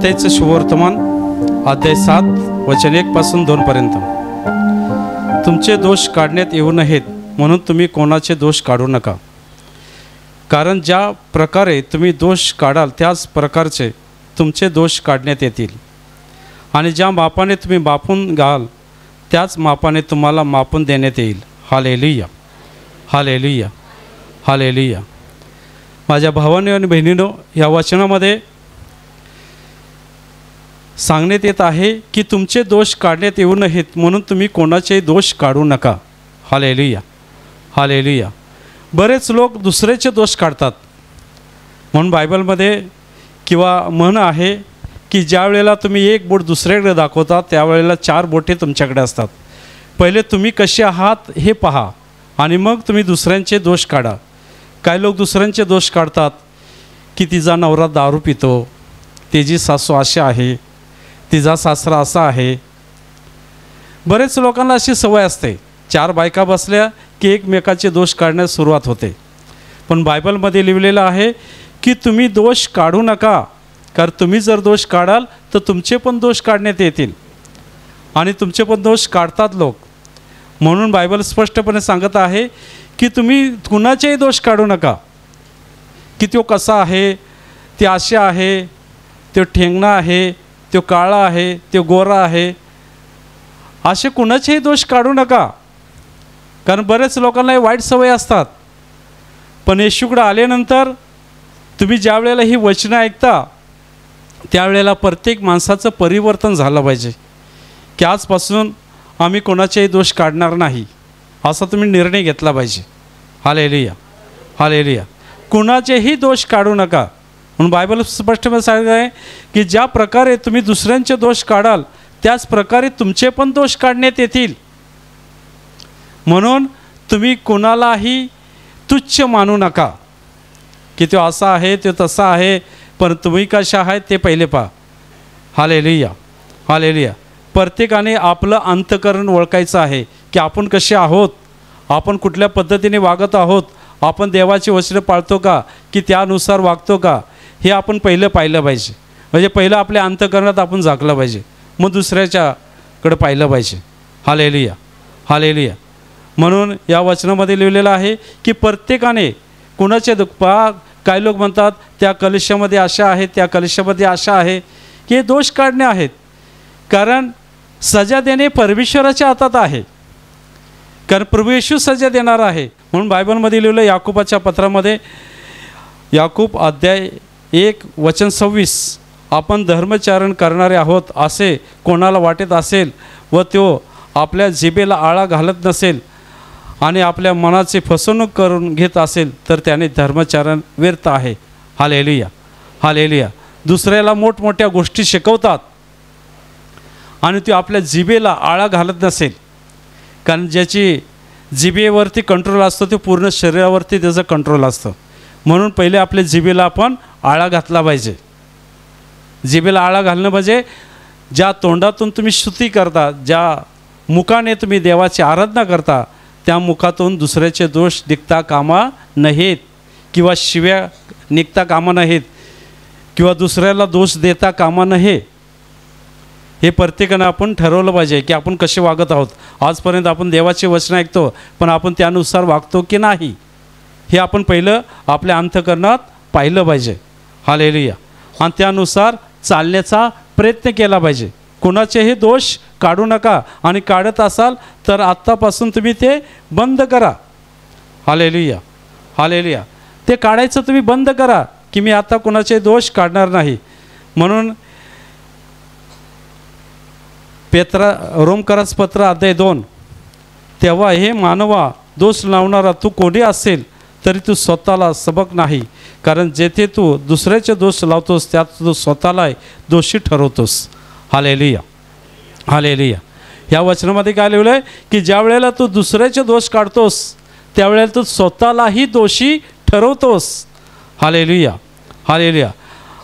मत्तईचं शुभवर्तमान अध्याय 7 वचन 1 पासून 2 पर्यंत. तुमचे दोष काढण्यात येऊ नयेत म्हणून तुम्ही कोणाचे दोष काढू नका, कारण ज्या प्रकारे तुम्ही दोष काढाल त्याच प्रकारचे तुमचे दोष काढण्यात येतील, आणि ज्या मापाने तुम्ही मापून घ्याल त्याच मापाने तुम्हाला मापून देण्यात येईल. Hallelujah, hallelujah, hallelujah. माझ्या भावांनो आणि बहिणींनो, या वचनामध्ये सांगण्यात येत आहे की तुमचे दोष काढण्यात येऊ नयेत म्हणून तुम्ही कोणाचेही दोष काढू नका. Hallelujah, hallelujah. बरेच लोक दुसऱ्याचे दोष काढतात. म्हणून बायबलमध्ये किंवा म्हण आहे की ज्या वेळेला तुम्ही एक बोट दुसऱ्याकडे दाखवता त्यावेळेला 4 बोटे तुमच्याकडे असतात. पहिले तुम्ही कसे आहात हे पहा आणि मग तुम्ही दुसऱ्यांचे दोष काढा. काही लोक दुसऱ्यांचे दोष काढतात की तिचा नवरा दारू पितो, तिची सासू अशी आहे, तिचा सासरा असा आहे. बरेच लोकांना अशी सवय असते, 4 बायका बसल्या की एकमेकाचे दोष काढण्यास सुरुवात होते. पण बायबलमध्ये लिहिलेलं आहे की तुम्ही दोष काढू नका, कारण तुम्ही जर दोष काढाल तर तुमचे पण दोष काढण्यात येतील आणि तुमचे पण दोष काढतात लोक. म्हणून बायबल स्पष्टपणे सांगत आहे की तुम्ही कुणाचेही दोष काढू नका, की तो कसा आहे, ते असे आहे, तो ठेंगणा आहे, तो काळा आहे, तो गोरा आहे, असे कुणाचेही दोष काढू नका. कारण बरेच लोकांना वाईट सवय असतात. पण येशूकडे आल्यानंतर तुम्ही ज्या वेळेला ही वचनं ऐकता त्यावेळेला प्रत्येक माणसाचं परिवर्तन झालं पाहिजे की आजपासून आम्ही कोणाचेही दोष काढणार नाही, असा तुम्ही निर्णय घेतला पाहिजे. Hallelujah, hallelujah. कुणाचेही दोष काढू नका. म्हणून बायबल स्पष्टपणे सांगत आहे की ज्या प्रकारे तुम्ही दुसऱ्यांचे दोष काढाल त्याच प्रकारे तुमचे पण दोष काढण्यात येतील. म्हणून तुम्ही कोणालाही तुच्छ मानू नका की तो असा आहे, तो तसा आहे, पण तुम्ही कशा आहेत ते पहिले पहा. Hallelujah, hallelujah. प्रत्येकाने आपलं अंतःकरण ओळखायचं आहे की आपण कसे आहोत, आपण कुठल्या पद्धतीने वागत आहोत, आपण देवाची वचने पाळतो का की त्यानुसार वागतो का, हे आपण पहिलं पाहिलं पाहिजे. म्हणजे पहिलं आपल्या अंतःकरणात आपण झाकलं पाहिजे, मग दुसऱ्याच्याकडे पाहिलं पाहिजे. Hallelujah, hallelujah. म्हणून या वचनामध्ये लिहिलेलं आहे की प्रत्येकाने कुणाचे पहा. काही लोक म्हणतात त्या कलिशामध्ये अशा आहेत, त्या कलिशामध्ये अशा आहे, की हे दोष काढणे आहेत. कारण सजा देणे परमेश्वराच्या हातात आहे, कारण प्रभू येशू सजा देणार आहे. म्हणून बायबलमध्ये लिहिलं याकूबाच्या पत्रामध्ये, याकूब अध्याय 1 वचन 26, आपण धर्मचारण करणारे आहोत असे कोणाला वाटत असेल व तो आपल्या जिभेला आळा घालत नसेल आणि आपल्या मनाची फसवणूक करून घेत असेल तर त्याने धर्मचारण व्यर्थ आहे. Hallelujah, hallelujah. दुसऱ्याला मोठमोठ्या गोष्टी शिकवतात आणि तो आपल्या जिभेला आळा घालत नसेल, कारण ज्याची जिभेवरती कंट्रोल असतो ते पूर्ण शरीरावरती त्याचं कंट्रोल असतं. म्हणून पहिले आपल्या जिभेला आपण आळा घातला पाहिजे. जिभेला आळा घालणं म्हणजे ज्या तोंडातून तुम्ही स्तुती करता, ज्या मुखाने तुम्ही देवाची आराधना करता, त्या मुखातून दुसऱ्याचे दोष निघता कामा नाहीत किंवा शिव्या निघता कामा नाहीत किंवा दुसऱ्याला दोष देता कामा नये. हे प्रत्येकानं आपण ठरवलं पाहिजे की आपण कसे वागत आहोत. आजपर्यंत आपण देवाचे वचन ऐकतो पण आपण त्यानुसार वागतो की नाही, हे आपण पहिलं आपल्या अंतःकरणात पाहिलं पाहिजे. हालेलुया. आणि त्यानुसार चालण्याचा प्रयत्न केला पाहिजे. कोणाचेही दोष काढू नका आणि काढत असाल तर आत्तापासून तुम्ही ते बंद करा. Hallelujah, hallelujah. ते काढायचं तुम्ही बंद करा की मी आता कोणाचे दोष काढणार नाही. म्हणून रोमकरास पत्र अध्याय 2, तेव्हा हे मानवा, दोष लावणारा तू कोणी असेल तरी तू स्वतःला सबक नाही, कारण जेथे तू दुसऱ्याचे दोष लावतोस त्यात तू स्वतःला दोषी ठरवतोस. Hallelujah, hallelujah. या वचनामध्ये काय लिहिलं आहे की ज्या वेळेला तू दुसऱ्याचे दोष काढतोस त्यावेळेला तू स्वतःलाही दोषी ठरवतोस. Hallelujah, hallelujah.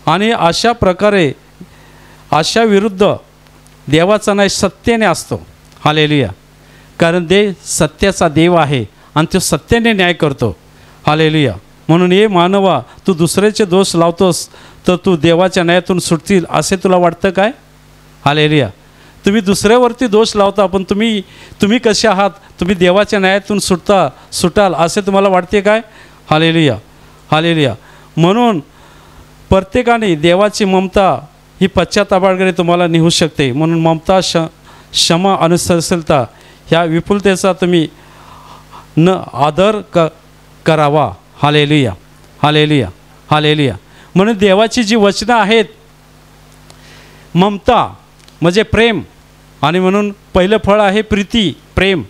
आणि अशा प्रकारे अशा विरुद्ध देवाचा न्याय सत्याने असतो. हालेलुया. कारण ते सत्याचा देव आहे आणि तो सत्याने न्याय करतो. हालेलुया. म्हणून हे मानवा, तू दुसऱ्याचे दोष लावतोस तर तू देवाच्या न्यायातून सुटतील असे तुला वाटतं काय? हालेलुया. तुम्ही दुसऱ्यावरती दोष लावता, पण तुम्ही कसे आहात? तुम्ही देवाच्या न्यायातून सुटाल असे तुम्हाला वाटते काय? Hallelujah, hallelujah. म्हणून प्रत्येकाने देवाची ममता ही पश्चातापाकडे तुम्हाला नेऊ शकते. म्हणून ममता, क्षमा, अनुसरशीलता ह्या विपुलतेचा तुम्ही आदर करावा. Hallelujah, hallelujah, hallelujah. म्हणून देवाची जी वचनं आहेत, ममता म्हणजे प्रेम, आणि म्हणून पहिलं फळ आहे प्रीती, प्रेम.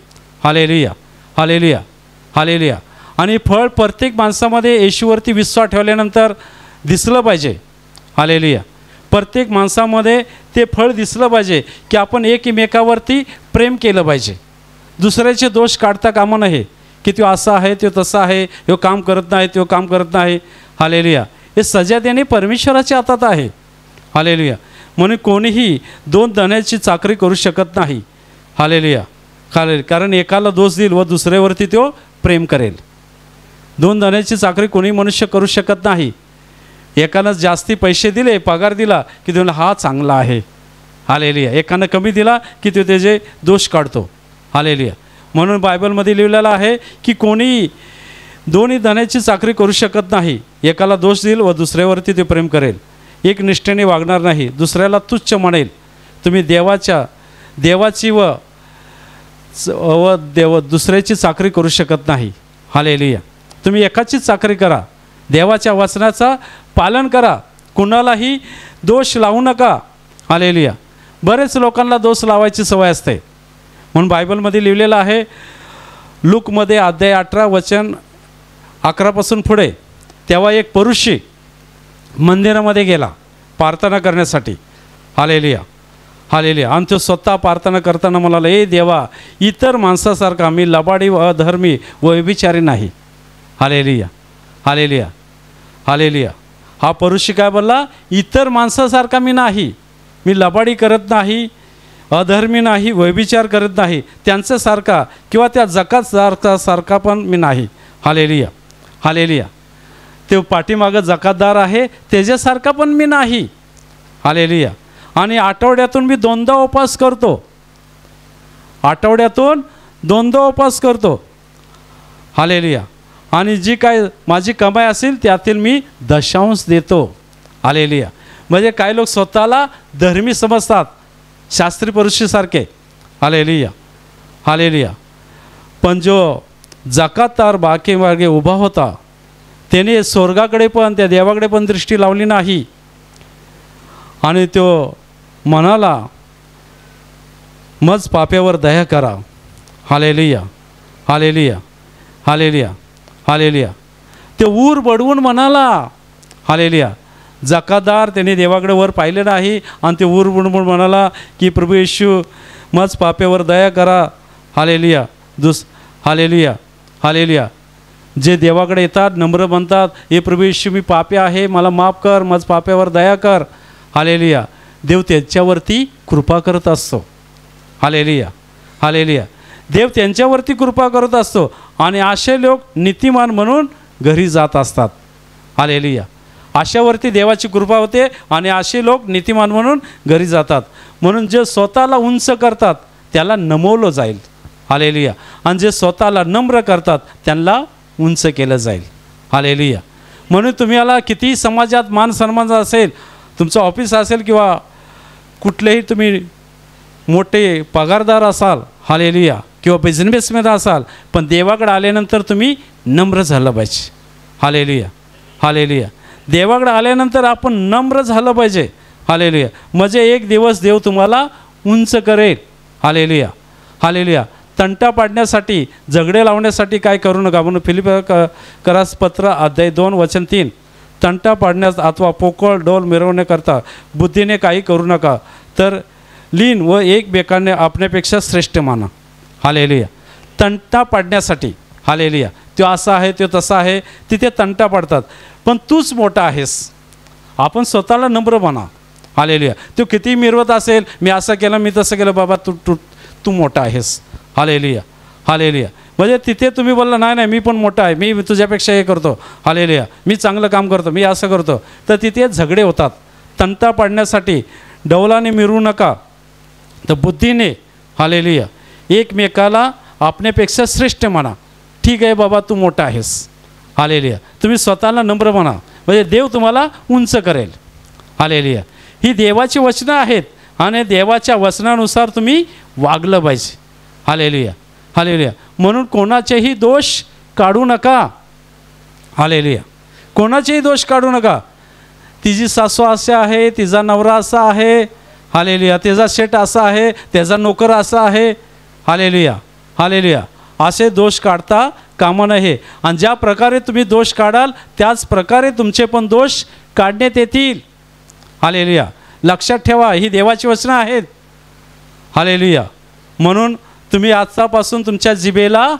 Hallelujah, hallelujah, hallelujah. आणि फळ प्रत्येक माणसामध्ये येशूवरती विश्वास ठेवल्यानंतर दिसलं पाहिजे. हालेलुया. प्रत्येक माणसामध्ये ते फळ दिसलं पाहिजे की आपण एकमेकावरती प्रेम केलं पाहिजे. दुसऱ्याचे दोष काढता कामा नये की तो असा आहे, तो तसा आहे, तो काम करत नाही, तो काम करत नाही. हालेलुया. हे सजा देणे परमेश्वराच्या हातात आहे. हालेलुया. म्हणून कोणीही दोन धन्याची चाकरी करू शकत नाही. हालेलुया. कारण एकाला दोष देईल व दुसऱ्यावरती तो प्रेम करेल. दोन धन्याची चाकरी कोणी मनुष्य करू शकत नाही. एकानं जास्ती पैसे दिले, पगार दिला की तुला हा चांगला आहे. हालेलुया. एकानं कमी दिला की तो त्याचे दोष काढतो. हालेलुया. म्हणून बायबलमध्ये लिहिलेलं आहे की कोणी दोन्ही धन्याची चाकरी करू शकत नाही. एकाला दोष देईल व दुसऱ्यावरती ते प्रेम करेल. एक निष्ठेने वागणार नाही, दुसऱ्याला तुच्छ म्हणेल. तुम्ही देवाची व दुसऱ्याची चाकरी करू शकत नाही. हालेलुया. तुम्ही एकाचीच चाकरी करा. देवाच्या वचनाचा पालन करा. कुणालाही दोष लावू नका. हालेलुया. बरेच लोकांना दोष लावायची सवय असते. म्हणून बायबलमध्ये लिहिलेलं आहे, लूकमध्ये अध्याय 18 वचन 11 पुढे, तेव्हा एक पुरुषी मंदिरामध्ये गेला प्रार्थना करण्यासाठी. Hallelujah, hallelujah. आणि तो स्वतः प्रार्थना करताना म्हणाला, ए देवा, इतर माणसासारखा मी लबाडी व अधर्मी व व्यभिचारी नाही. Hallelujah, hallelujah, hallelujah. हा पुरुषी काय बोलला? इतर माणसासारखा मी नाही. मी लबाडी करत नाही, अधर्मी नाही, व्यभिचार करत नाही, त्यांच्यासारखा किंवा त्या जकातसारखा पण मी नाही. Hallelujah, hallelujah. ते पाठीमागं जकातदार आहे त्याच्यासारखा पण मी नाही. हालेलुया. आणि आठवड्यातून मी 2दा उपवास करतो. आठवड्यातून 2दा उपवास करतो. हालेलुया. आणि जी काय माझी कमाई असेल त्यातील मी दशांश देतो. हालेलुया. म्हणजे काही लोक स्वतःला धर्मी समजतात, शास्त्री पुरुषासारखे. Hallelujah, hallelujah. पण जो जकातदार बाकीमार्गे उभा होता त्याने स्वर्गाकडे पण, त्या देवाकडे पण दृष्टी लावली नाही. आणि तो म्हणाला, मज पाप्यावर दया करा. Hallelujah, hallelujah, hallelujah, hallelujah. ते ऊर बडवून म्हणाला. हालेलुया. जकातदार त्याने देवाकडे वर पाहिले नाही आणि ते ऊर बडवून म्हणाला की प्रभू येशू, मज पाप्यावर दया करा. हालेलुया. Hallelujah, hallelujah. जे देवाकडे येतात नम्र बनतात, हे प्रभू येशू, मी पापी आहे, मला माफ कर, मज पाप्यावर दया कर. हालेलुया. देव त्यांच्यावरती कृपा करत असतो. Hallelujah, hallelujah. देव त्यांच्यावरती कृपा करत असतो आणि असे लोक नीतिमान म्हणून घरी जात असतात. हालेलुया. अशावरती देवाची कृपा होते आणि असे लोक नीतिमान म्हणून घरी जातात. म्हणून जे स्वतःला उंच करतात त्याला नमवलं जाईल. हालेलुया. आणि जे स्वतःला नम्र करतात त्यांना उंच केलं जाईल. हालेलुया. म्हणून तुम्ही याला कितीही समाजात मान सन्मान असेल, तुमचं ऑफिस असेल किंवा कुठलेही तुम्ही मोठे पगारदार असाल, हालेलुया, किंवा बिझनेसमध्ये असाल, पण देवाकडे आल्यानंतर तुम्ही नम्र झालं पाहिजे. Hallelujah, hallelujah. देवाकडे आल्यानंतर आपण नम्र झालं पाहिजे. हालेलुया. म्हणजे एक दिवस देव तुम्हाला उंच करेल. Hallelujah, hallelujah. तंटा पाडण्यासाठी, झगडे लावण्यासाठी काय करू नका. म्हणून फिलिपियरास पत्र अध्याय 2 वचन 3, तंटा पाडण्यास अथवा पोकळ डोल मिरवण्याकरता बुद्धीने काही करू नका, तर लीन व एकमेकांना आपल्यापेक्षा श्रेष्ठ माना. हालेलुया. तंटा पाडण्यासाठी. हालेलुया. तो असा आहे, तो तसा आहे, तिथे तंटा पाडतात. पण तूच मोठा आहेस. आपण स्वतःला नम्र बना. हालेलुया. तो किती मिरवत असेल, मी असं केलं, मी तसं केलं, बाबा तू मोठा आहेस. Hallelujah, hallelujah. म्हणजे तिथे तुम्ही बोलला नाही नाही मी पण मोठा आहे, मी तुझ्यापेक्षा हे करतो, हालेलुया, मी चांगलं काम करतो, मी असं करतो, तर तिथे झगडे होतात. तंटा पाडण्यासाठी डौलाने मिरवू नका, तर बुद्धीने हालेलुया एकमेकाला आपल्यापेक्षा श्रेष्ठ म्हणा. ठीक आहे बाबा तू मोठा आहेस, हालेलुया, तुम्ही स्वतःला नम्र म्हणा, म्हणजे देव तुम्हाला उंच करेल. हालेलुया, ही देवाची वचनं आहेत आणि देवाच्या वचनानुसार तुम्ही वागलं पाहिजे. Hallelujah, hallelujah. म्हणून कोणाचेही दोष काढू नका. हालेलुया, कोणाचेही दोष काढू नका. तिची सासू असे आहे, तिचा नवरा असा आहे, हालेलुया, त्याचा शेट असा आहे, त्याचा नोकर असा आहे, हालेलुया, हालेलुया, असे दोष काढता कामा नये. आणि ज्या प्रकारे तुम्ही दोष काढाल त्याच प्रकारे तुमचे पण दोष काढण्यात येतील. हालेलुया, लक्षात ठेवा, ही देवाची वचनं आहेत. हालेलुया, म्हणून तुम्ही आजपासून तुमच्या जिभेला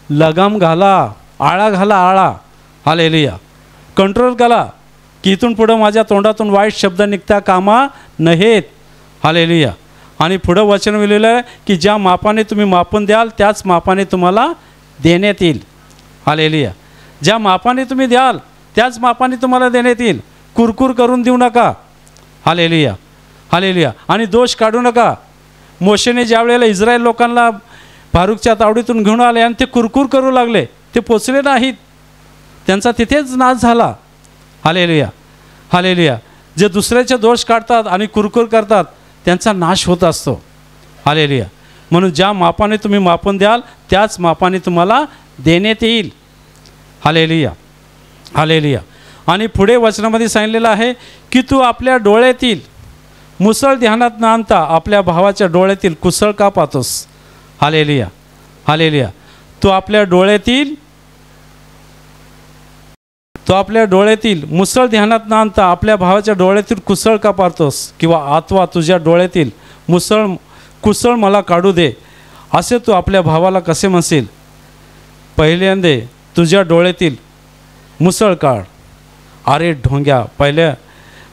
लगाम घाला, आळा घाला, आळा. हालेलुया, कंट्रोल करा की इथून पुढं माझ्या तोंडातून वाईट शब्द निघता कामा नयेत. हालेलुया, आणि पुढं वचन लिहिलेलं आहे की ज्या मापाने तुम्ही मापून द्याल त्याच मापाने तुम्हाला देण्यात येईल. हालेलुया, ज्या मापाने तुम्ही द्याल त्याच मापाने तुम्हाला देण्यात येईल. कुरकुर करून देऊ नका. हालेलुया, हालेलुया, आणि दोष काढू नका. मोशेने ज्या वेळेला इस्रायल लोकांना फारूकच्या तावडीतून घेऊन आले आणि ते कुरकुर करू लागले, ते पोचले नाहीत, त्यांचा तिथेच नाश झाला. हालेलुया, हालेलुया, जे दुसऱ्याचे दोष काढतात आणि कुरकुर करतात त्यांचा नाश होत असतो. हालेलुया, म्हणून ज्या मापाने तुम्ही मापून द्याल त्याच मापाने तुम्हाला देण्यात येईल. Hallelujah, hallelujah. आणि पुढे वचनामध्ये सांगितलेलं आहे की तू आपल्या डोळ्यातील मुसळ ध्यानात न आणता आपल्या भावाच्या डोळ्यातील कुसळ का पाहतोस. हालेलुया, हालेलुया, तू आपल्या डोळ्यातील मुसळ ध्यानात न आणता आपल्या भावाच्या डोळ्यातील कुसळ का पाहतोस, किंवा अथवा तुझ्या डोळ्यातील कुसळ मला काढू दे असे तू आपल्या भावाला कसे म्हणशील. पहिल्यांदे तुझ्या डोळ्यातील मुसळ काढ. अरे ढोंग्या,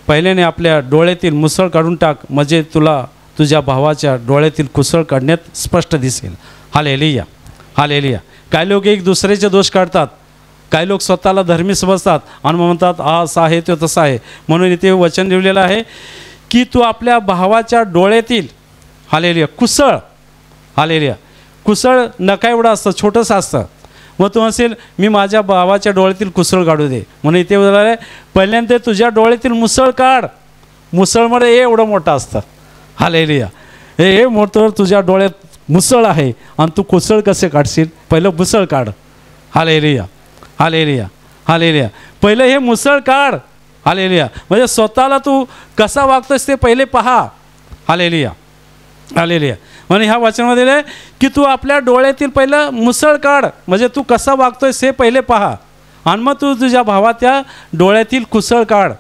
पहिल्याने आपल्या डोळ्यातील मुसळ काढून टाक, म्हणजे तुला तुझ्या भावाच्या डोळ्यातील कुसळ काढण्यात स्पष्ट दिसेल. Hallelujah, hallelujah. काही लोक एक दुसऱ्याचे दोष काढतात, काही लोक स्वतःला धर्मी समजतात आणि म्हणतात हा असा आहे तो तसा आहे. म्हणून इथे वचन लिहिलेलं आहे की तू आपल्या भावाच्या डोळ्यातील हालेलुया कुसळ. हालेलुया, कुसळ नका एवढं असतं, छोटंसं असतं. मग तू असेल मी माझ्या भावाच्या डोळ्यातील कुसळ काढू दे, म्हणून इथे बोलले पहिल्यांदा तुझ्या डोळ्यातील मुसळ काढ. मुसळमध्ये हे एवढं मोठं असतं. हालेलुया, हे मोठं तुझ्या डोळ्यात मुसळ आहे आणि तू कुसळ कसे काढशील, पहिलं मुसळ काढ. हालेलुया, हालेलुया, हालेलुया, पहिलं हे मुसळ काढ. हालेलुया, म्हणजे स्वतःला तू कसा वागतोस ते पहिले पहा. Hallelujah, hallelujah. म्हणून ह्या वचनामध्ये आहे की तू आपल्या डोळ्यातील पहिलं मुसळ काढ, म्हणजे तू कसा वागतोयस हे पहिले पहा, आणि मग तू तुझ्या भावाच्या डोळ्यातील कुसळ काढ.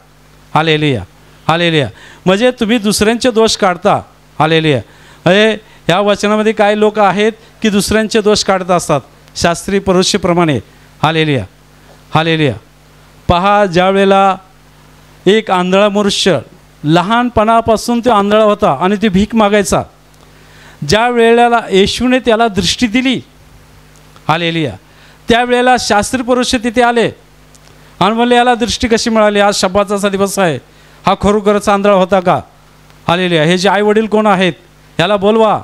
हालेलुया, हालेलुया, म्हणजे तुम्ही दुसऱ्यांचे दोष काढता. हालेलुया, अरे ह्या वचनामध्ये काही लोक आहेत की दुसऱ्यांचे दोष काढत असतात शास्त्रीय परुषीप्रमाणे. Hallelujah, hallelujah. पहा, ज्या वेळेला एक आंधळा मनुष्य लहानपणापासून तो आंधळा होता आणि ते भीक मागायचा, ज्या वेळेला येशूने त्याला दृष्टी दिली, हालेलुया, त्यावेळेला शास्त्री पुरुष तिथे आले आणि म्हणले याला दृष्टी कशी मिळाली, आज शब्दाचा दिवस आहे, हा खरोखरच आंधळा होता का. हालेलुया, हे जे आई वडील कोण आहेत याला बोलवा.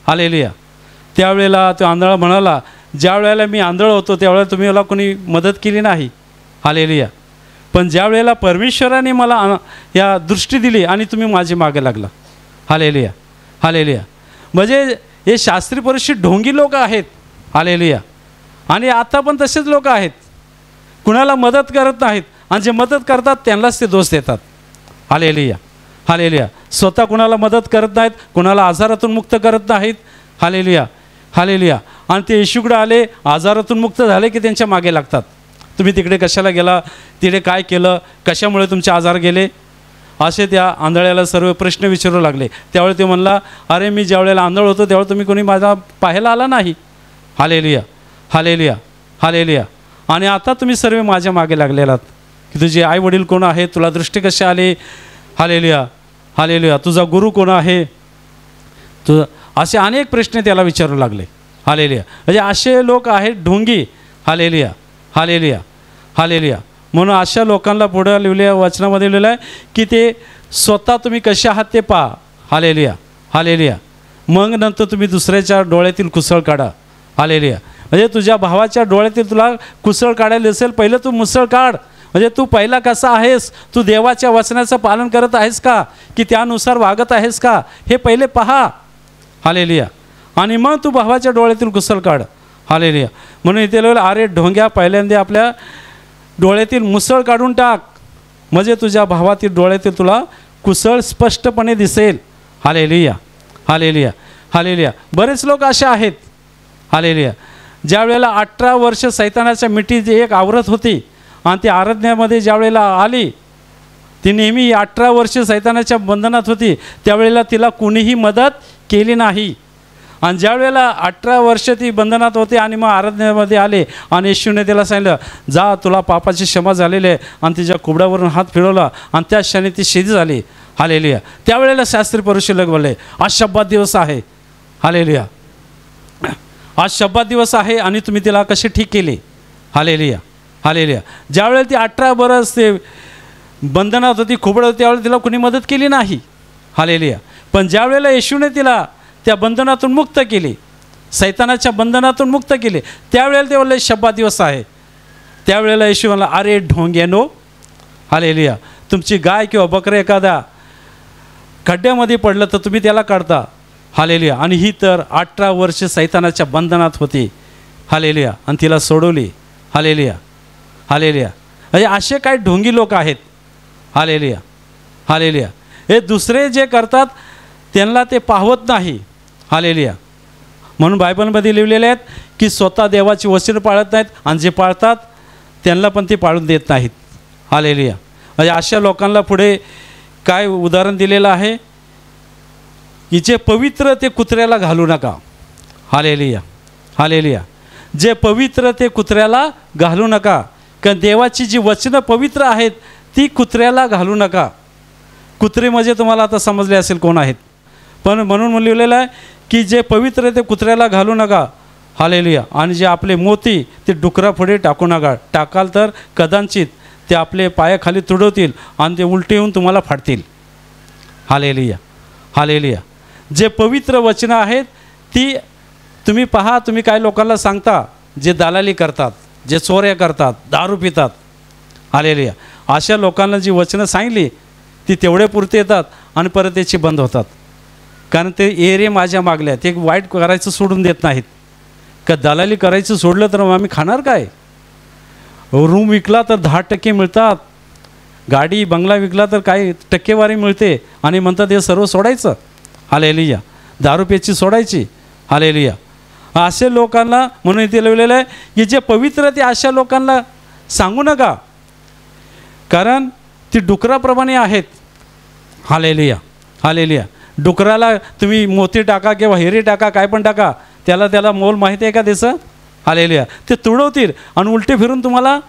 हालेलुया, त्यावेळेला तो आंधळा म्हणाला ज्या वेळेला मी आंधळ होतो त्यावेळेला तुम्ही मला कोणी मदत केली नाही. हालेलुया, पण ज्या वेळेला परमेश्वराने मला या दृष्टी दिली आणि तुम्ही माझे मागे लागला. हालेलुया, हालेलुया, म्हणजे हे शास्त्री परिषद ढोंगी लोक आहेत. हालेलुया, आणि आता पण तसेच लोक आहेत, कुणाला मदत करत नाहीत आणि जे मदत करतात त्यांनाच ते दोष देतात. हालेलुया, हालेलुया, स्वतः कुणाला मदत करत नाहीत, कुणाला आजारातून मुक्त करत नाहीत. हालेलुया, हालेलुया, आणि ते येशूकडे आले, आजारातून मुक्त झाले की त्यांच्या मागे लागतात. तुम्ही तिकडे कशाला गेला, तिकडे काय केलं, कशामुळे तुमचे आजार गेले, असे त्या आंधळ्याला सर्व प्रश्न विचारू लागले. त्यावेळी ते म्हणला अरे मी ज्या वेळेला आंधळ होतो त्यावेळेला तुम्ही कोणी माझा पाहायला आला नाही. हालेलुया, हालेलुया, हालेलुया, आणि आता तुम्ही सर्व माझ्या मागे लागलेलात की तुझे आई वडील कोण आहे, तुला दृष्टी कशी आली. हालेलुया, हालेलुया, तुझा गुरु कोण आहे, असे अनेक प्रश्न त्याला विचारू लागले. हालेलुया. म्हणजे असे लोक आहेत ढोंगी. Hallelujah, hallelujah, hallelujah. म्हणून अशा लोकांना पुढं लिहिल्या वचनामध्ये लिहिलं आहे की ते स्वतः तुम्ही कसे आहात ते पहा. Hallelujah, hallelujah. मग नंतर तुम्ही दुसऱ्याच्या डोळ्यातील कुसळ काढा. हालेलुया. म्हणजे तुझ्या भावाच्या डोळ्यातील तुला कुसळ काढायला असेल, पहिलं तू मुसळ काढ. म्हणजे तू पहिला कसा आहेस, तू देवाच्या वचनाचं पालन करत आहेस का, की त्यानुसार वागत आहेस का, हे पहिले पहा. हालेलुया. आणि मग तू भावाच्या डोळ्यातील कुसळ काढ. हालेलुया. म्हणून इथे लिहिलं, अरे ढोंग्या, पहिल्यांदा आपल्या डोळ्यातील मुसळ काढून टाक, म्हणजे तुझ्या भावातील डोळ्यातील तुला कुसळ स्पष्टपणे दिसेल. Hallelujah, hallelujah, hallelujah. बरेच लोक असे आहेत. हालेलुया. ज्या वेळेला 18 वर्ष सैतानाच्या मिठीची एक आवरत होती आणि ती आराधनेमध्ये ज्या वेळेला आली, ती नेहमी 18 वर्ष सैतानाच्या बंधनात होती, त्यावेळेला तिला कुणीही मदत केली नाही. आणि ज्या वेळेला 18 वर्ष ती बंधनात होते आणि मग आराधनेमध्ये आले आणि येशूने तिला सांगितलं, जा, तुला पापाची क्षमा झालेली आहे, आणि तिच्या कुबड्यावरून हात फिरवला आणि त्या क्षणी ती शिधी झाली. हालेलुया. त्यावेळेला शास्त्री परुषी लोक बोलले, आज शब्बात दिवस आहे. हालेलुया. आज शब्बात दिवस आहे आणि तुम्ही तिला कशी ठीक केली. Hallelujah, hallelujah. ज्यावेळेला ती 18 वर्ष ते बंधनात होती, खुबड होती, त्यावेळेला तिला कुणी मदत केली नाही. हालेलुया. पण ज्या वेळेला येशूने तिला त्या बंधनातून मुक्त केली, सैतानाच्या बंधनातून मुक्त केले, त्यावेळेला ते बोलले शब्बात दिवस आहे. त्यावेळेला येशू म्हणला, अरे ढोंग्यानो. हालेलुया. तुमची गाय किंवा बकरं एखाद्या खड्ड्यामध्ये पडलं तर तुम्ही त्याला काढता. हालेलुया. आणि ही तर 18 वर्ष सैतानाच्या बंधनात होती. हालेलुया. आणि तिला सोडवली. Hallelujah, hallelujah. म्हणजे असे काही ढोंगी लोक आहेत. Hallelujah, hallelujah. हे दुसरे जे करतात त्यांना ते पाहत नाही. हालेलुया. म्हणून बायबलमध्ये लिहिलेले आहेत की स्वतः देवाची वचनं पाळत नाहीत आणि जे पाळतात त्यांना पण ते पाळून देत नाहीत. हालेलुया. म्हणजे अशा लोकांना पुढे काय उदाहरण दिलेलं आहे की जे पवित्र ते कुत्र्याला घालू नका. Hallelujah, hallelujah. जे पवित्र ते कुत्र्याला घालू नका. कारण देवाची जी वचनं पवित्र आहेत ती कुत्र्याला घालू नका. कुत्रे म्हणजे तुम्हाला आता समजले असेल कोण आहेत. पण म्हणून लिहिलेलं आहे की जे पवित्र ते कुत्र्याला घालू नका. हालेलुया. आणि जे आपले मोती ते डुकरापुढे टाकू नका. टाकाल तर कदाचित ते आपले पायाखाली तुडवतील आणि ते उलटे येऊन तुम्हाला फाडतील. Hallelujah, hallelujah. जे पवित्र वचनं आहेत ती तुम्ही पहा. तुम्ही काय लोकांना सांगता जे दलाली करतात, जे चोऱ्या करतात, दारू पितात. हालेलुया. अशा लोकांना जी वचनं सांगितली ती तेवढे पुरते येतात आणि परत त्याची बंद होतात. कारण ते एरे माझ्या मागल्या, ते वाईट करायचं सोडून देत नाहीत. का दलाली करायचं सोडलं तर आम्ही खाणार काय. रूम विकला तर 10% मिळतात, गाडी बंगला विकला तर काही टक्केवारी मिळते आणि म्हणतात हे सर्व सोडायचं. हालेलुया. दारू प्यायची सोडायची. हालेलुया. असे लोकांना म्हणून इथे लिहिलेलं आहे की जे पवित्र ते अशा लोकांना सांगू नका, कारण ती डुकराप्रमाणे आहेत. Hallelujah, hallelujah. डुकराला तुम्ही मोती टाका किंवा हिरे टाका, काय पण टाका, त्याला मोल माहिती आहे का त्याचं. हालेलुया. ते तुडवतील आणि उलटे फिरून तुम्हाला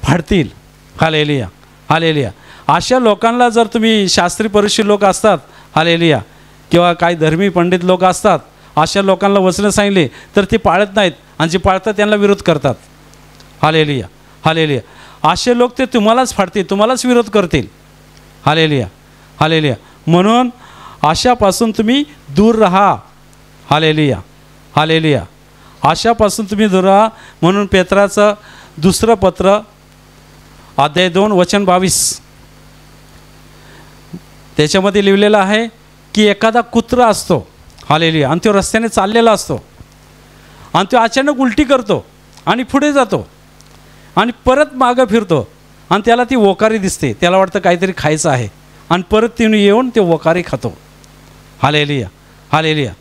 फाडतील. Hallelujah, hallelujah. अशा लोकांना जर तुम्ही शास्त्री परुषी लोक असतात, हालेलुया, किंवा काही धर्मी पंडित लोक असतात, अशा लोकांना वचनं सांगितले तर ते पाळत नाहीत आणि जे पाळतात त्यांना विरोध करतात. Hallelujah, hallelujah. असे लोक ते तुम्हालाच फाडतील, तुम्हालाच विरोध करतील. Hallelujah, hallelujah. म्हणून अशापासून तुम्ही दूर राहा. Hallelujah, hallelujah. अशापासून तुम्ही दूर राहा. म्हणून पेत्राचं दुसरं पत्र अध्याय 2 वचन 22 त्याच्यामध्ये लिहिलेलं आहे की एखादा कुत्रा असतो. हालेलुया. आणि तो रस्त्याने चाललेला असतो आणि तो अचानक उलटी करतो आणि पुढे जातो आणि परत मागं फिरतो आणि त्याला ती वोकारी दिसते. त्याला वाटतं काहीतरी खायचं आहे आणि परत तिने येऊन ते वोकारी खातो. Hallelujah, hallelujah.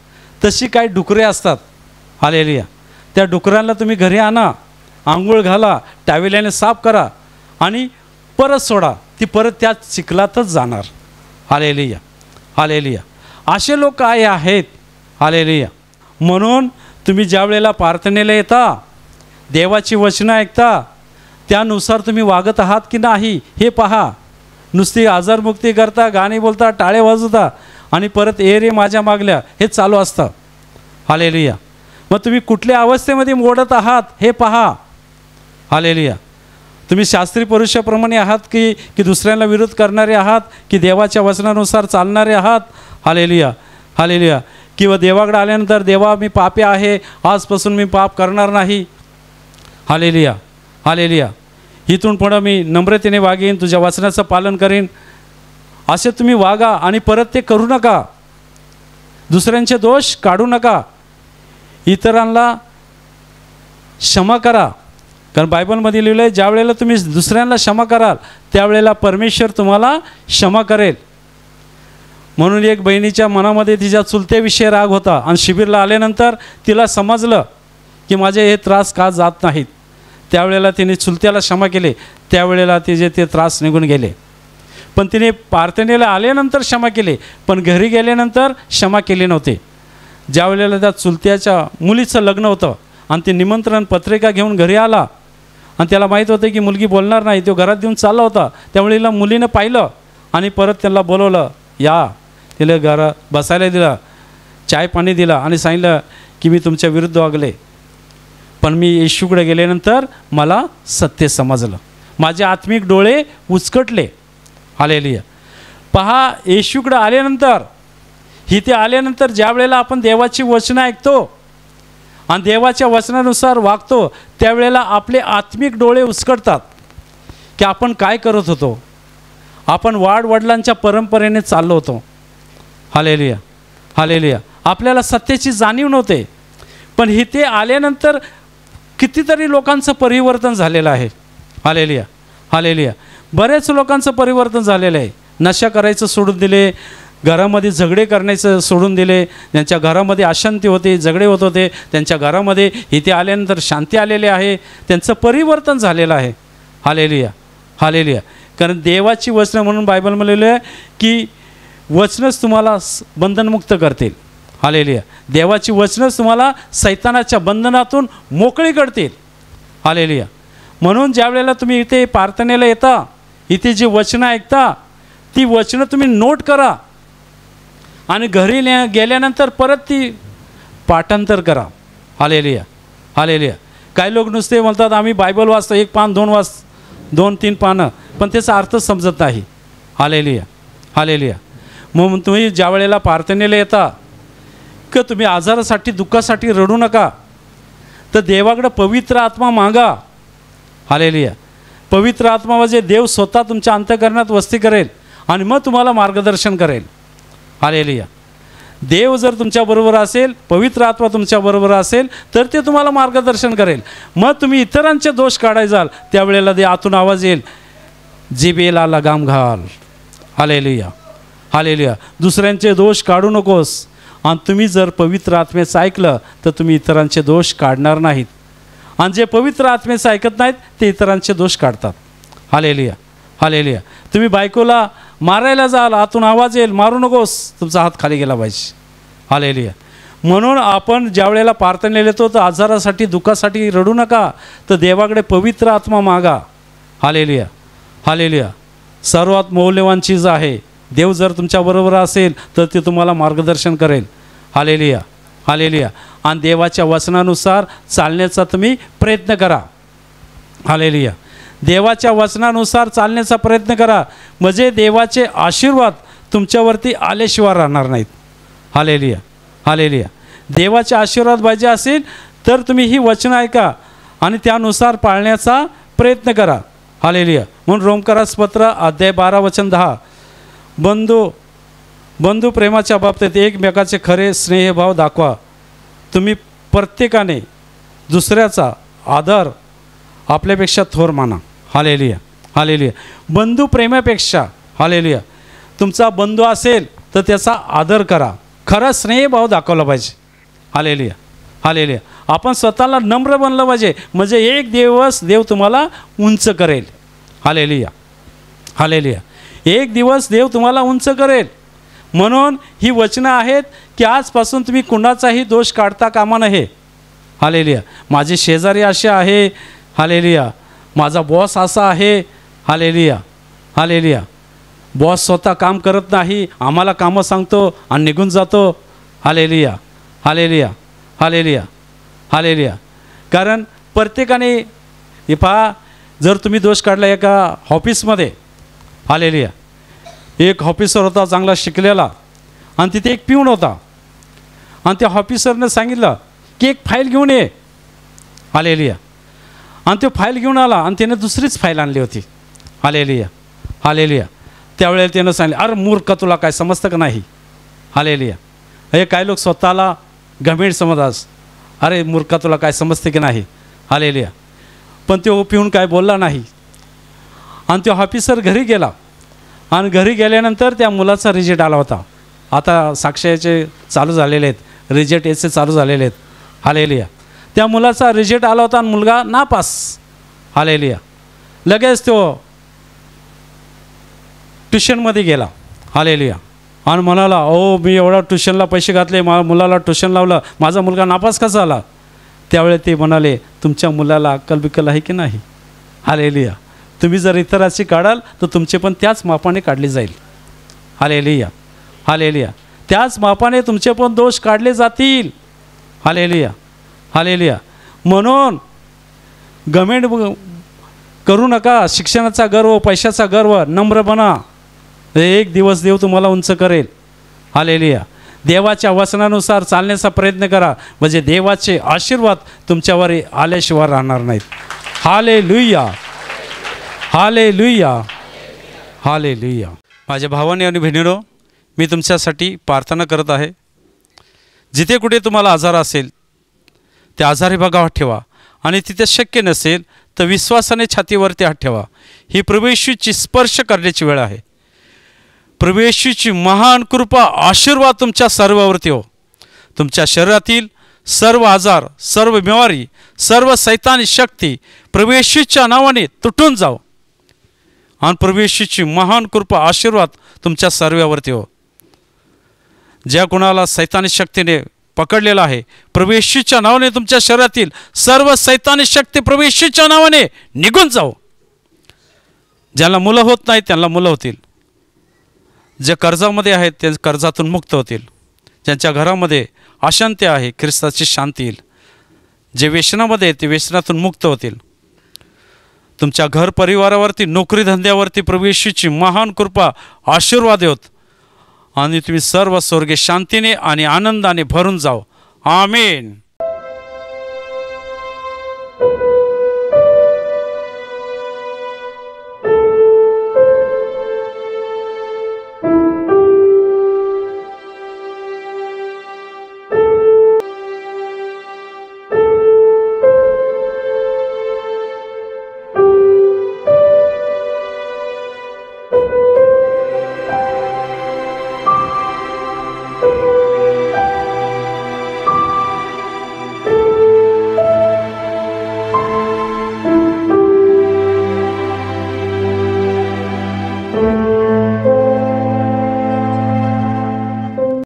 तशी काही डुकरे असतात. हालेलुया. त्या डुकरांना तुम्ही घरी आणा, आंघोळ घाला, टावेल्याने साफ करा आणि परत सोडा, ती परत त्या चिखलातच जाणार. Hallelujah, hallelujah. असे लोक काय आहेत. हालेलुया. म्हणून तुम्ही ज्या वेळेला प्रार्थनेला येता, देवाची वचनं ऐकता, त्यानुसार तुम्ही वागत आहात की नाही हे पहा. नुसती आजारमुक्ती करता, गाणी बोलता, टाळे वाजवता आणि परत ए रे माझ्या मागल्या हे चालू असतं. हालेलुया. मग तुम्ही कुठल्या अवस्थेमध्ये मोडत आहात हे पहा. हालेलुया. तुम्ही शास्त्री पुरुषाप्रमाणे आहात की दुसऱ्यांना विरोध करणारे आहात, की देवाच्या वचनानुसार चालणारे आहात. हालेलुया. हालेलुया. किंवा देवाकडे आल्यानंतर देवा मी पापी आहे, आजपासून मी पाप करणार नाही. हालेलुया. हालेलुया. इथून पुढं मी नम्रतेने वागेन, तुझ्या वचनाचं पालन करेन, असे तुम्ही वागा. आणि परत ते करू नका. दुसऱ्यांचे दोष काढू नका. इतरांना क्षमा करा. कारण बायबलमध्ये लिहिलं आहे, ज्या वेळेला तुम्ही दुसऱ्यांना क्षमा कराल त्यावेळेला परमेश्वर तुम्हाला क्षमा करेल. म्हणून एक बहिणीच्या मनामध्ये तिच्या चुलत्याविषयी राग होता आणि शिबिरला आल्यानंतर तिला समजलं की माझे हे त्रास का जात नाहीत. त्यावेळेला तिने चुलत्याला क्षमा केले, त्यावेळेला तिचे ते त्रास निघून गेले. पण तिने प्रार्थनेला आल्यानंतर क्षमा केले, पण घरी गेल्यानंतर क्षमा केली नव्हते. ज्या वेळेला त्या चुलत्याच्या मुलीचं लग्न होतं आणि ते निमंत्रण पत्रिका घेऊन घरी आला आणि त्याला माहीत होतं की मुलगी बोलणार नाही, तो घरात देऊन चालला होता. त्यावेळेला मुलीनं पाहिलं आणि परत त्यांना बोलवलं, या. तिला घरात बसायला दिलं, चाय पाणी दिला आणि सांगितलं की मी तुमच्या विरुद्ध वागले, पण मी येशूकडे गेल्यानंतर मला सत्य समजलं, माझे आत्मिक डोळे उचकटले. हालेलुया. पहा, येशूकडे आल्यानंतर, इथे आल्यानंतर ज्या वेळेला आपण देवाची वचनं ऐकतो आणि देवाच्या वचनानुसार वागतो त्यावेळेला आपले आत्मिक डोळे उचकटतात की आपण काय करत होतो. आपण वाडवडिलांच्या परंपरेने चाललो होतो. हालेलुया. हालेलुया. आपल्याला सत्याची जाणीव नव्हते, पण इथे आल्यानंतर कितीतरी लोकांचं परिवर्तन झालेलं आहे. हालेलुया. हालेलुया. बरेच लोकांचं परिवर्तन झालेलं आहे. नशा करायचं सोडून दिले, घरामध्ये झगडे करण्याचं सोडून दिले. ज्यांच्या घरामध्ये अशांती होते, झगडे होत होते, त्यांच्या घरामध्ये इथे आल्यानंतर शांती आलेली आहे. त्यांचं परिवर्तन झालेलं आहे. हालेलुया. हालेलुया. कारण देवाची वचनं, म्हणून बायबलमध्ये लिहिलं आहे की वचनच तुम्हाला बंधनमुक्त करतील. हालेलुया. देवाची वचनच तुम्हाला सैतानाच्या बंधनातून मोकळी करतील. हालेलुया. म्हणून ज्या वेळेला तुम्ही इथे प्रार्थनेला येता, इथे जी वचनं ऐकता ती वचनं तुम्ही नोट करा आणि घरी गेल्यानंतर परत ती पाठांतर करा. हालेलुया. हालेलुया. काही लोक नुसते म्हणतात आम्ही बायबल वाचतो, 1 पान 2-3 पानं, पण त्याचा अर्थ समजत नाही. हालेलुया. हालेलुया. मग तुम्ही ज्या वेळेला प्रार्थनेला येता की तुम्ही आजारासाठी, दुःखासाठी रडू नका, तर देवाकडं पवित्र आत्मा मागा. हालेलुया. पवित्र आत्मा म्हणजे देव स्वतः तुमच्या अंतःकरणात वस्ती करेल आणि मग तुम्हाला मार्गदर्शन करेल. हालेलुया. देव जर तुमच्याबरोबर असेल, पवित्र आत्मा तुमच्याबरोबर असेल, तर ते तुम्हाला मार्गदर्शन करेल. मग तुम्ही इतरांचे दोष काढायला जाल त्यावेळेला ते आतून आवाज येईल, जिभेला लगाम घाल. हालेलुया. हालेलुया. दुसऱ्यांचे दोष काढू नकोस. आणि तुम्ही जर पवित्र आत्मेचं ऐकलं तर तुम्ही इतरांचे दोष काढणार नाहीत. आणि जे पवित्र आत्मेचं ऐकत नाहीत ते इतरांचे दोष काढतात. हालेलुया. हालेलुया. तुम्ही बायकोला मारायला जाल, आतून आवाज येईल, मारू नकोस, तुमचा हात खाली गेला पाहिजे. हालेलुया. म्हणून आपण ज्या वेळेला प्रार्थनेला येतो तर आजारासाठी, दुःखासाठी रडू नका, तर देवाकडे पवित्र आत्मा मागा. हालेलुया. हालेलुया. सर्वात मौल्यवान चीज आहे. देव जर तुमच्याबरोबर असेल तर ते तुम्हाला मार्गदर्शन करेल. हालेलुया. हालेलुया. आणि देवाच्या वचनानुसार चालण्याचा तुम्ही प्रयत्न करा. हालेलुया. देवाच्या वचनानुसार चालण्याचा प्रयत्न करा, म्हणजे देवाचे आशीर्वाद तुमच्यावरती आल्याशिवाय राहणार नाहीत. हालेलुया. हालेलुया. देवाचे आशीर्वाद पाहिजे असेल तर तुम्ही ही वचनं ऐका आणि त्यानुसार पाळण्याचा प्रयत्न करा. हालेलुया. म्हणून रोमकरास पत्र अध्याय 12 वचन 10, बंधू प्रेमाच्या बाबतीत एकमेकाचे खरे स्नेहभाव दाखवा. तुम्ही प्रत्येकाने दुसऱ्याचा आदर आपल्यापेक्षा थोर माना. हालेलुया. हालेलुया. बंधू प्रेमापेक्षा, हालेलुया, तुमचा बंधू असेल तर त्याचा आदर करा, खरा स्नेहभाव दाखवला पाहिजे. हालेलुया. हालेलुया. आपण स्वतःला नम्र बनलं पाहिजे, म्हणजे एक दिवस देव तुम्हाला उंच करेल. हालेलुया. हालेलुया. एक दिवस देव तुम्हाला उंच करेल. म्हणून ही वचनं आहेत की आजपासून तुम्ही कुणाचाही दोष काढता कामा नये. हालेलुया. माझे शेजारी असे आहे. हालेलुया. माझा बॉस असा आहे. हालेलुया. हालेलुया. बॉस स्वतः काम करत नाही, आम्हाला कामं सांगतो आणि निघून जातो. हालेलुया. हालेलुया. हालेलुया. हालेलुया. कारण प्रत्येकाने हे पहा, जर तुम्ही दोष काढला एका ऑफिसमध्ये, हालेलुया, एक ऑफिसर होता चांगला शिकलेला आणि तिथे एक पिऊन होता आणि त्या ऑफिसरनं सांगितलं की एक फाईल घेऊन ये, हालेलुया. आणि तो फाईल घेऊन आला आणि त्याने दुसरीच फाईल आणली होती, हालेलुया, हालेलुया. त्यावेळेला त्यानं सांगितलं, अरे मूर्ख, तुला काय समजतं का नाही, हालेलुया. हे काही लोक स्वतःला गंभीर समजतात, अरे मूर्खा, तुला काय समजते की नाही, हालेलुया. पण तो पिऊन काय बोलला नाही आणि तो ऑफिसर घरी गेला आणि घरी गेल्यानंतर त्या मुलाचा रिजल्ट आला होता. आता साक्षाचे चालू झालेले आहेत, रिजल्ट याचे चालू झालेले आहेत, हालेलुया. त्या मुलाचा रिजल्ट आला होता आणि मुलगा नापास, हालेलुया. लगेच तो ट्युशनमध्ये गेला, हालेलुया, आणि म्हणाला, ओ मी एवढा ट्युशनला पैसे घातले, मुलाला ट्युशन लावलं, माझा मुलगा नापास कसा आला. त्यावेळी ते म्हणाले, तुमच्या मुलाला अक्कल बिक्कल आहे की नाही, हालेलुया. तुम्ही जर इतराची काढाल तर तुमचे पण त्याच मापाने काढले जाईल, हालेलुया, हालेलुया. त्याच मापाने तुमचे पण दोष काढले जातील, हालेलुया, हालेलुया. म्हणून गमेंट करू नका. शिक्षणाचा गर्व, पैशाचा गर्व, नम्र बना. एक दिवस देव तुम्हाला उंच करेल, हालेलुया. देवाच्या वचनानुसार चालण्याचा प्रयत्न करा, म्हणजे देवाचे आशीर्वाद तुमच्यावर आल्याशिवाय राहणार नाहीत. Hallelujah, hallelujah, hallelujah. माझ्या भावाने आणि बहिणींनो, मी तुमच्यासाठी प्रार्थना करत आहे. जिथे कुठे तुम्हाला आजार असेल त्या आजारी भागावर ठेवा आणि तिथे शक्य नसेल तर विश्वासाने छातीवरती हात ठेवा. ही प्रभू येशूची स्पर्श करण्याची वेळ आहे. प्रभू येशूची महान कृपा, आशीर्वाद तुमच्या सर्वावरती हो. तुमच्या शरीरातील सर्व आजार, सर्व बिमारी, सर्व सैतानी शक्ती प्रभू येशूच्या नावाने तुटून जाओ आणि प्रभू येशूची महान कृपा, आशीर्वाद तुमच्या सर्वावरती हो. ज्या कुणाला सैतानी शक्तीने पकडलेला आहे, प्रभू येशूच्या नावाने तुमच्या शरीरातील सर्व सैतानी शक्ती प्रभू येशूच्या नावाने निघून जाओ. ज्यांना मुलं होत नाही त्यांना मुलं होतील. जे कर्जामध्ये आहेत ते कर्जातून मुक्त होतील. ज्यांच्या घरामध्ये अशांती आहे, ख्रिस्ताची शांती येईल. जे व्यसनामध्ये आहेत ते व्यसनातून मुक्त होतील. तुमच्या घर परिवारावरती, नोकरी धंद्यावरती प्रभू येशूची महान कृपा, आशीर्वाद होत आणि तुम्ही सर्व स्वर्गीय शांतीने आणि आनंदाने भरून जाओ. आमेन.